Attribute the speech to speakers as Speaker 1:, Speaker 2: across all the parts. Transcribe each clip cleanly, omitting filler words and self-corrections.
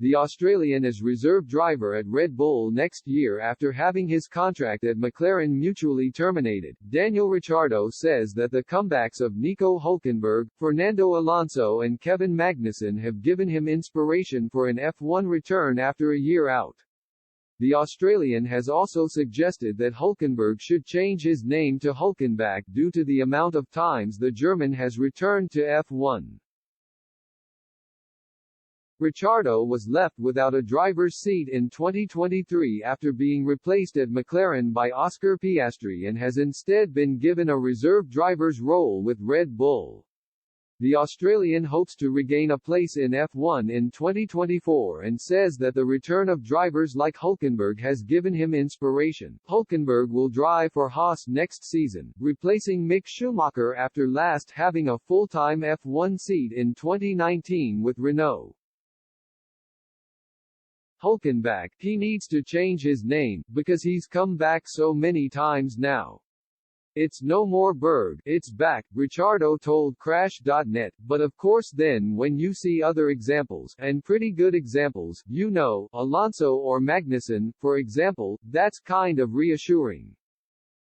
Speaker 1: The Australian is reserve driver at Red Bull next year after having his contract at McLaren mutually terminated. Daniel Ricciardo says that the comebacks of Nico Hülkenberg, Fernando Alonso and Kevin Magnussen have given him inspiration for an F1 return after a year out. The Australian has also suggested that Hülkenberg should change his name to Hülkenbach due to the amount of times the German has returned to F1. Ricciardo was left without a driver's seat in 2023 after being replaced at McLaren by Oscar Piastri and has instead been given a reserve driver's role with Red Bull. The Australian hopes to regain a place in F1 in 2024 and says that the return of drivers like Hülkenberg has given him inspiration. Hülkenberg will drive for Haas next season, replacing Mick Schumacher after last having a full-time F1 seat in 2019 with Renault. Hülkenbach, he needs to change his name, because he's come back so many times now. It's no more Berg, it's back, Ricciardo told Crash.net, but of course then when you see other examples, and pretty good examples, you know, Alonso or Magnussen, for example, that's kind of reassuring.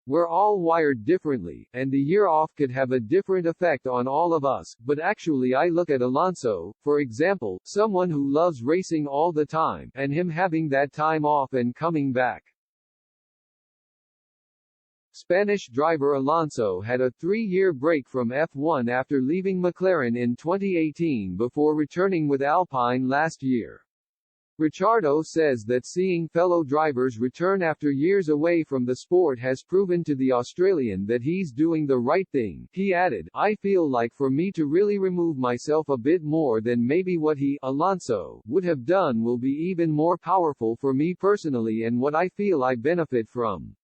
Speaker 1: We're all wired differently, and the year off could have a different effect on all of us, but actually I look at Alonso, for example, someone who loves racing all the time, and him having that time off and coming back. Spanish driver Alonso had a 3-year break from F1 after leaving McLaren in 2018 before returning with Alpine last year. Ricciardo says that seeing fellow drivers return after years away from the sport has proven to the Australian that he's doing the right thing. He added, "I feel like for me to really remove myself a bit more than maybe what he, Alonso, would have done will be even more powerful for me personally and what I feel I benefit from."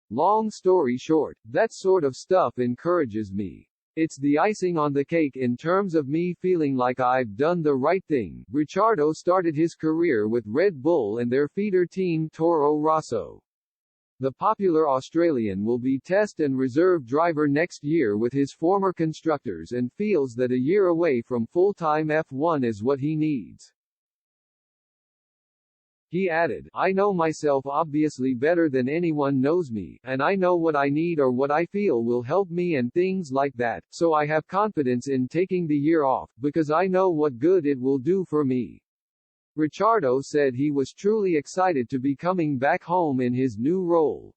Speaker 1: Long story short, that sort of stuff encourages me. It's the icing on the cake in terms of me feeling like I've done the right thing. Ricciardo started his career with Red Bull and their feeder team Toro Rosso. The popular Australian will be test and reserve driver next year with his former constructors and feels that a year away from full-time F1 is what he needs. He added, "I know myself obviously better than anyone knows me, and I know what I need or what I feel will help me and things like that, so I have confidence in taking the year off, because I know what good it will do for me." Ricciardo said he was truly excited to be coming back home in his new role.